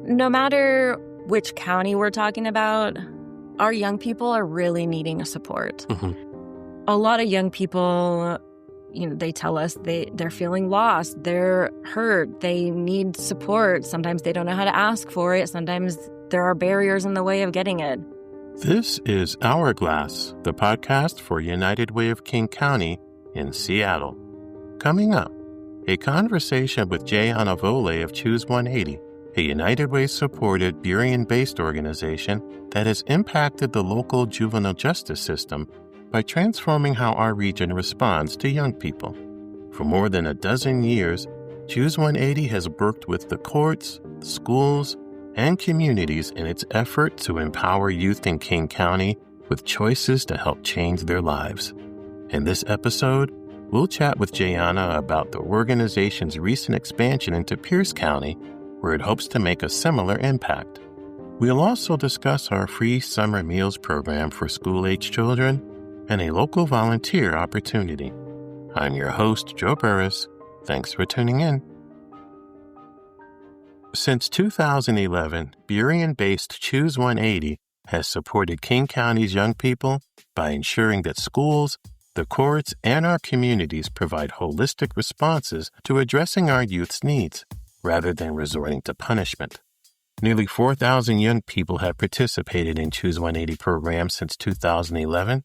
No matter which county we're talking about, our young people are really needing support. A lot of young people, they tell us they're feeling lost, they're hurt, they need support. Sometimes they don't know how to ask for it. Sometimes there are barriers in the way of getting it. This is Hourglass, the podcast for United Way of King County in Seattle. Coming up, a conversation with Jayanna Volle of Choose 180, a United Way-supported Burien-based organization that has impacted the local juvenile justice system by transforming how our region responds to young people. For more than a dozen years, Choose 180 has worked with the courts, schools, and communities in its effort to empower youth in King County with choices to help change their lives. In this episode, we'll chat with Jayanna about the organization's recent expansion into Pierce County, where it hopes to make a similar impact. We'll also discuss our free summer meals program for school-age children and a local volunteer opportunity. I'm your host, Joe Burris. Thanks for tuning in. Since 2011, Burien-based Choose 180 has supported King County's young people by ensuring that schools, the courts, and our communities provide holistic responses to addressing our youth's needs, rather than resorting to punishment. Nearly 4,000 young people have participated in Choose 180 programs since 2011,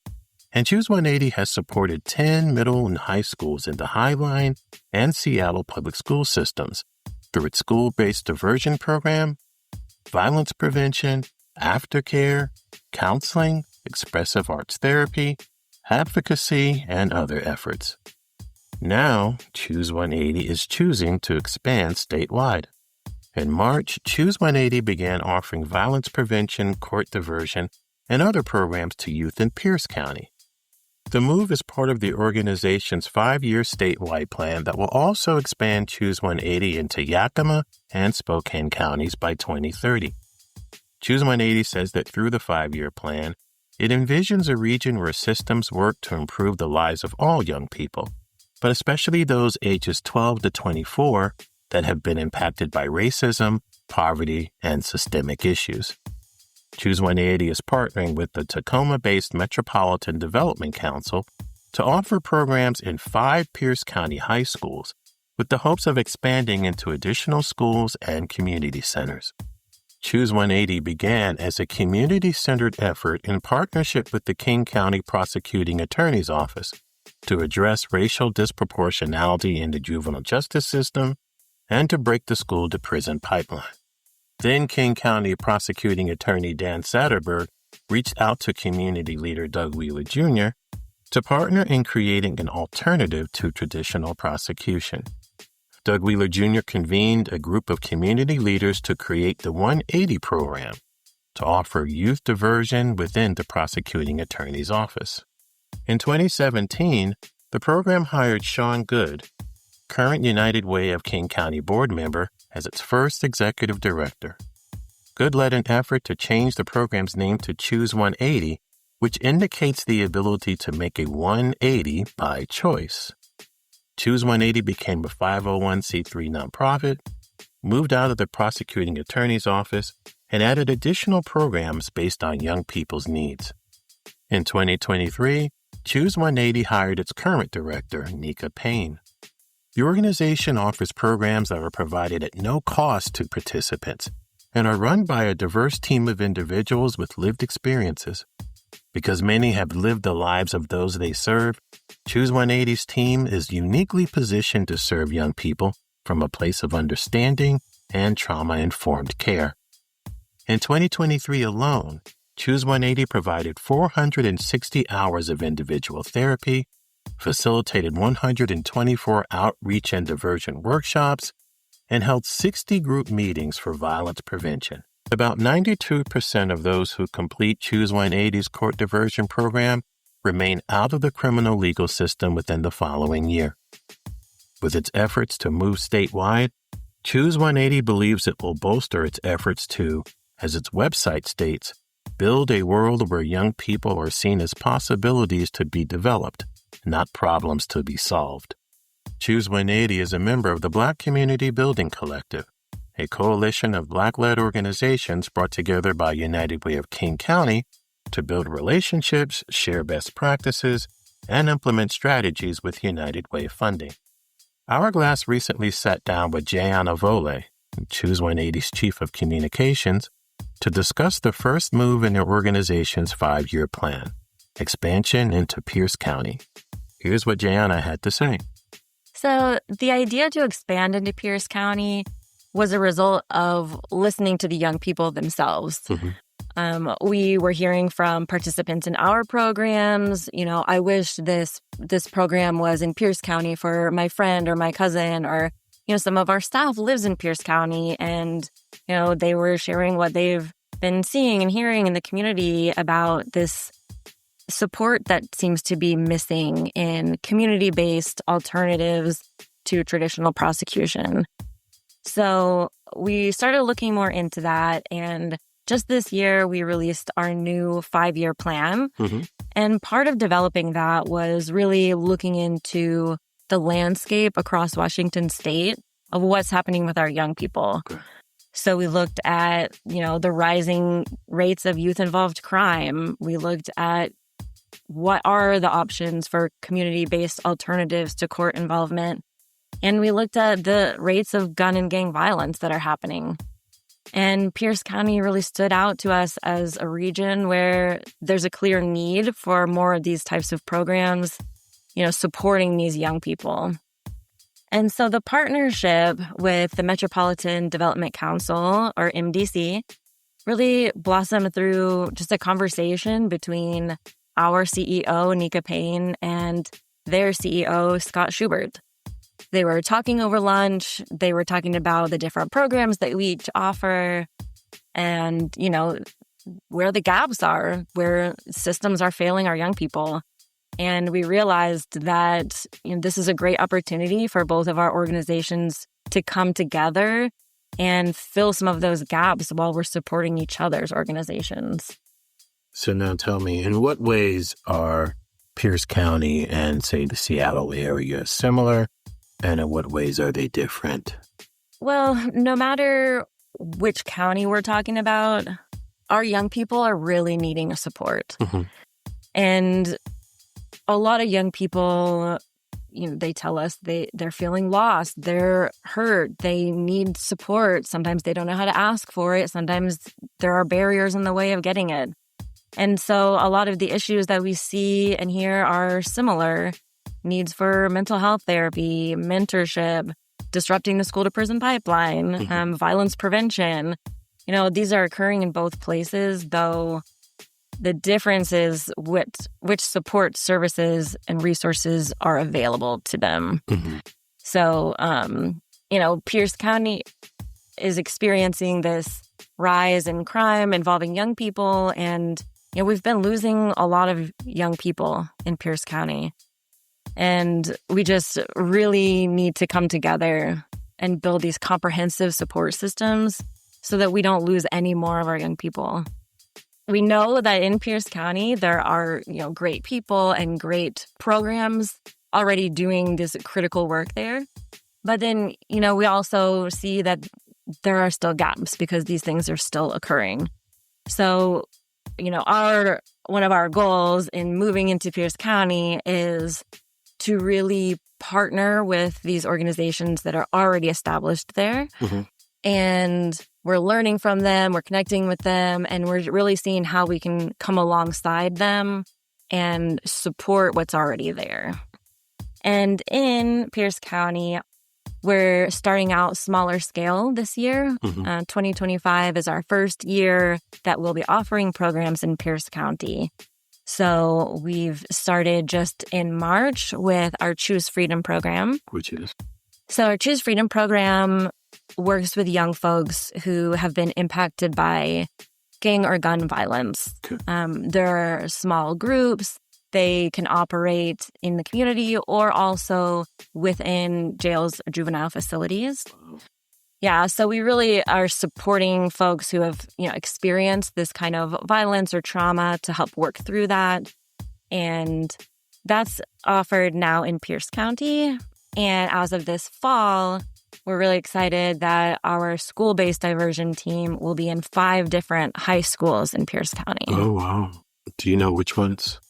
and Choose 180 has supported 10 middle and high schools in the Highline and Seattle public school systems through its school-based diversion program, violence prevention, aftercare, counseling, expressive arts therapy, advocacy, and other efforts. Now, Choose 180 is choosing to expand statewide. In March, Choose 180 began offering violence prevention, court diversion, and other programs to youth in Pierce County. The move is part of the organization's 5-year statewide plan that will also expand Choose 180 into Yakima and Spokane counties by 2030. Choose 180 says that through the 5-year plan, it envisions a region where systems work to improve the lives of all young people, but especially those ages 12 to 24 that have been impacted by racism, poverty, and systemic issues. Choose 180 is partnering with the Tacoma-based Metropolitan Development Council to offer programs in 5 Pierce County high schools with the hopes of expanding into additional schools and community centers. Choose 180 began as a community-centered effort in partnership with the King County Prosecuting Attorney's Office to address racial disproportionality in the juvenile justice system and to break the school-to-prison pipeline. Then King County Prosecuting Attorney Dan Satterberg reached out to community leader Doug Wheeler Jr. to partner in creating an alternative to traditional prosecution. Doug Wheeler Jr. convened a group of community leaders to create the 180 program to offer youth diversion within the prosecuting attorney's office. In 2017, the program hired Sean Good, current United Way of King County board member, as its first executive director. Good led an effort to change the program's name to Choose 180, which indicates the ability to make a 180 by choice. Choose 180 became a 501c3 nonprofit, moved out of the prosecuting attorney's office, and added additional programs based on young people's needs. In 2023, Choose 180 hired its current director, Nika Payne. The organization offers programs that are provided at no cost to participants and are run by a diverse team of individuals with lived experiences. Because many have lived the lives of those they serve, Choose 180's team is uniquely positioned to serve young people from a place of understanding and trauma-informed care. In 2023 alone, Choose 180 provided 460 hours of individual therapy, facilitated 124 outreach and diversion workshops, and held 60 group meetings for violence prevention. About 92% of those who complete Choose 180's court diversion program remain out of the criminal legal system within the following year. With its efforts to move statewide, Choose 180 believes it will bolster its efforts to, as its website states, build a world where young people are seen as possibilities to be developed, not problems to be solved. Choose 180 is a member of the Black Community Building Collective, a coalition of Black-led organizations brought together by United Way of King County to build relationships, share best practices, and implement strategies with United Way funding. Hourglass recently sat down with Jayanna Volle, Choose 180's Chief of Communications, to discuss the first move in their organization's 5-year plan, expansion into Pierce County. Here's what Jayanna had to say. So the idea to expand into Pierce County was a result of listening to the young people themselves. We were hearing from participants in our programs, I wish this program was in Pierce County for my friend or my cousin, or, some of our staff lives in Pierce County, and, they were sharing what they've been seeing and hearing in the community about this support that seems to be missing in community-based alternatives to traditional prosecution. So we started looking more into that, and just this year, we released our new 5-year plan. And part of developing that was really looking into the landscape across Washington state of what's happening with our young people. Okay. So we looked at, the rising rates of youth-involved crime. We looked at what are the options for community-based alternatives to court involvement. And we looked at the rates of gun and gang violence that are happening. And Pierce County really stood out to us as a region where there's a clear need for more of these types of programs, supporting these young people. And so the partnership with the Metropolitan Development Council, or MDC, really blossomed through just a conversation between our CEO, Nika Payne, and their CEO, Scott Schubert. They were talking over lunch. They were talking about the different programs that we each offer and, where the gaps are, where systems are failing our young people. And we realized that this is a great opportunity for both of our organizations to come together and fill some of those gaps while we're supporting each other's organizations. So now tell me, in what ways are Pierce County and, say, the Seattle area similar? And in what ways are they different? Well, no matter which county we're talking about, our young people are really needing support. And a lot of young people, they tell us they're feeling lost, they're hurt, they need support. Sometimes they don't know how to ask for it. Sometimes there are barriers in the way of getting it. And so a lot of the issues that we see and hear are similar. Needs for mental health therapy, mentorship, disrupting the school-to-prison pipeline, violence prevention. These are occurring in both places, though the difference is which support services and resources are available to them. So, Pierce County is experiencing this rise in crime involving young people, and we've been losing a lot of young people in Pierce County. And we just really need to come together and build these comprehensive support systems so that we don't lose any more of our young people. We know that in Pierce County, there are, great people and great programs already doing this critical work there. But then, we also see that there are still gaps because these things are still occurring. So, one of our goals in moving into Pierce County is to really partner with these organizations that are already established there. And we're learning from them, we're connecting with them, and we're really seeing how we can come alongside them and support what's already there. And in Pierce County, we're starting out smaller scale this year. 2025 is our first year that we'll be offering programs in Pierce County. So we've started just in March with our Choose Freedom program. Which is? So our Choose Freedom program works with young folks who have been impacted by gang or gun violence. Okay. There are small groups. They can operate in the community or also within jails or juvenile facilities. Yeah, so we really are supporting folks who have, experienced this kind of violence or trauma to help work through that. And that's offered now in Pierce County. And as of this fall, we're really excited that our school-based diversion team will be in 5 different high schools in Pierce County. Oh, wow. Do you know which ones?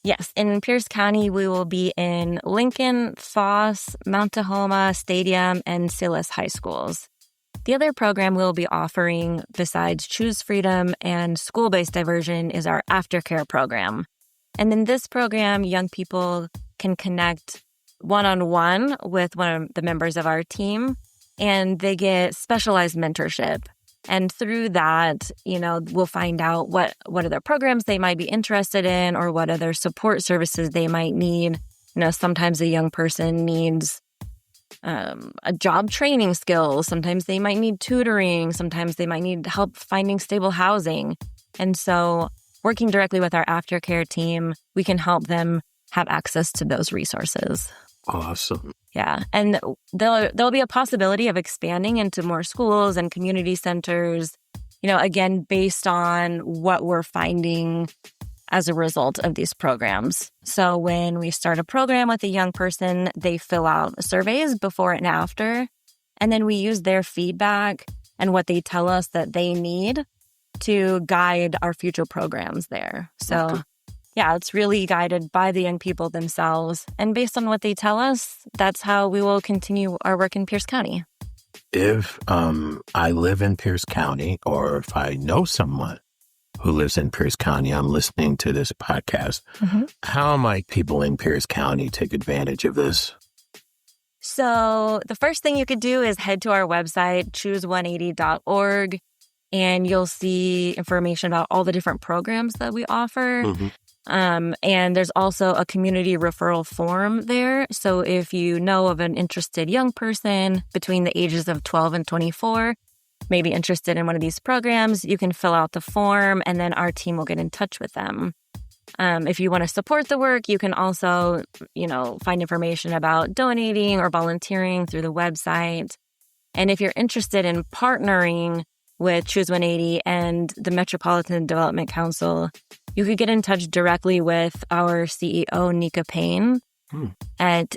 Yes, in Pierce County, we will be in Lincoln, Foss, Mount Tahoma, Stadium, and Silas High Schools. The other program we'll be offering besides Choose Freedom and school-based diversion is our aftercare program. And in this program, young people can connect one-on-one with one of the members of our team, and they get specialized mentorship. And through that, we'll find out what other programs they might be interested in or what other support services they might need. Sometimes a young person needs a job training skills. Sometimes they might need tutoring. Sometimes they might need help finding stable housing. And so working directly with our aftercare team, we can help them have access to those resources. Awesome. Yeah. And there'll be a possibility of expanding into more schools and community centers, again, based on what we're finding as a result of these programs. So when we start a program with a young person, they fill out surveys before and after, and then we use their feedback and what they tell us that they need to guide our future programs there. So okay. Yeah, it's really guided by the young people themselves. And based on what they tell us, that's how we will continue our work in Pierce County. If I live in Pierce County, or if I know someone who lives in Pierce County, I'm listening to this podcast, how might people in Pierce County take advantage of this? So the first thing you could do is head to our website, choose180.org, and you'll see information about all the different programs that we offer. And there's also a community referral form there. So if you know of an interested young person between the ages of 12 and 24, maybe interested in one of these programs, you can fill out the form and then our team will get in touch with them. If you want to support the work, you can also, find information about donating or volunteering through the website. And if you're interested in partnering with Choose 180 and the Metropolitan Development Council, you could get in touch directly with our CEO, Nika Payne, at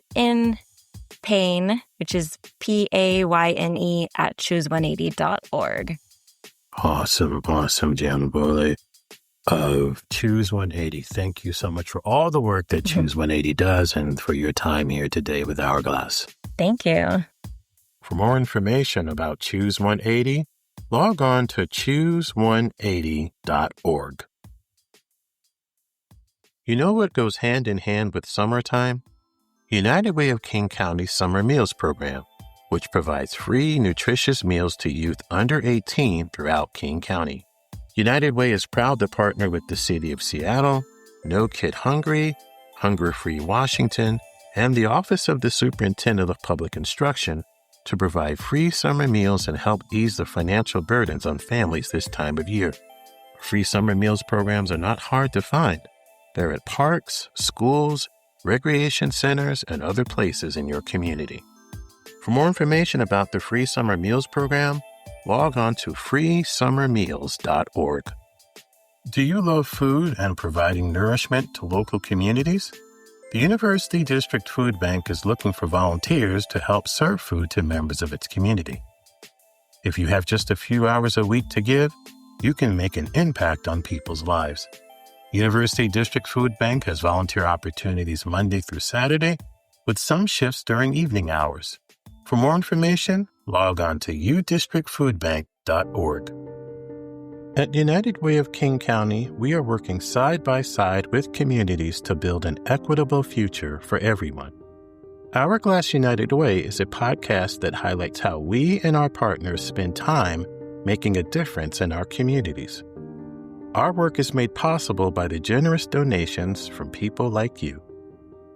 Payne, which is Payne at choose180.org. Awesome, Jayanna Volle of Choose 180. Thank you so much for all the work that Choose 180 does and for your time here today with Hourglass. Thank you. For more information about Choose 180, log on to choose180.org. You know what goes hand in hand with summertime? United Way of King County's Summer Meals Program, which provides free, nutritious meals to youth under 18 throughout King County. United Way is proud to partner with the City of Seattle, No Kid Hungry, Hunger Free Washington, and the Office of the Superintendent of Public Instruction to provide free summer meals and help ease the financial burdens on families this time of year. Free summer meals programs are not hard to find. They're at parks, schools, recreation centers, and other places in your community. For more information about the Free Summer Meals Program, log on to freesummermeals.org. Do you love food and providing nourishment to local communities? The University District Food Bank is looking for volunteers to help serve food to members of its community. If you have just a few hours a week to give, you can make an impact on people's lives. University District Food Bank has volunteer opportunities Monday through Saturday, with some shifts during evening hours. For more information, log on to udistrictfoodbank.org. At United Way of King County, we are working side by side with communities to build an equitable future for everyone. Hourglass United Way is a podcast that highlights how we and our partners spend time making a difference in our communities. Our work is made possible by the generous donations from people like you.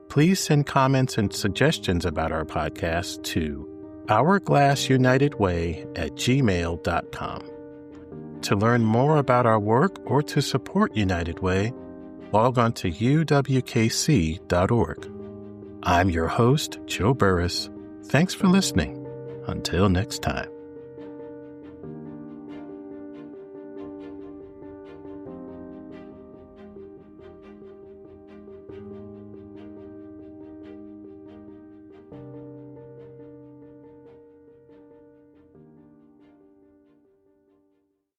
Please send comments and suggestions about our podcast to hourglassunitedway@gmail.com. To learn more about our work or to support United Way, log on to uwkc.org. I'm your host, Joe Burris. Thanks for listening. Until next time.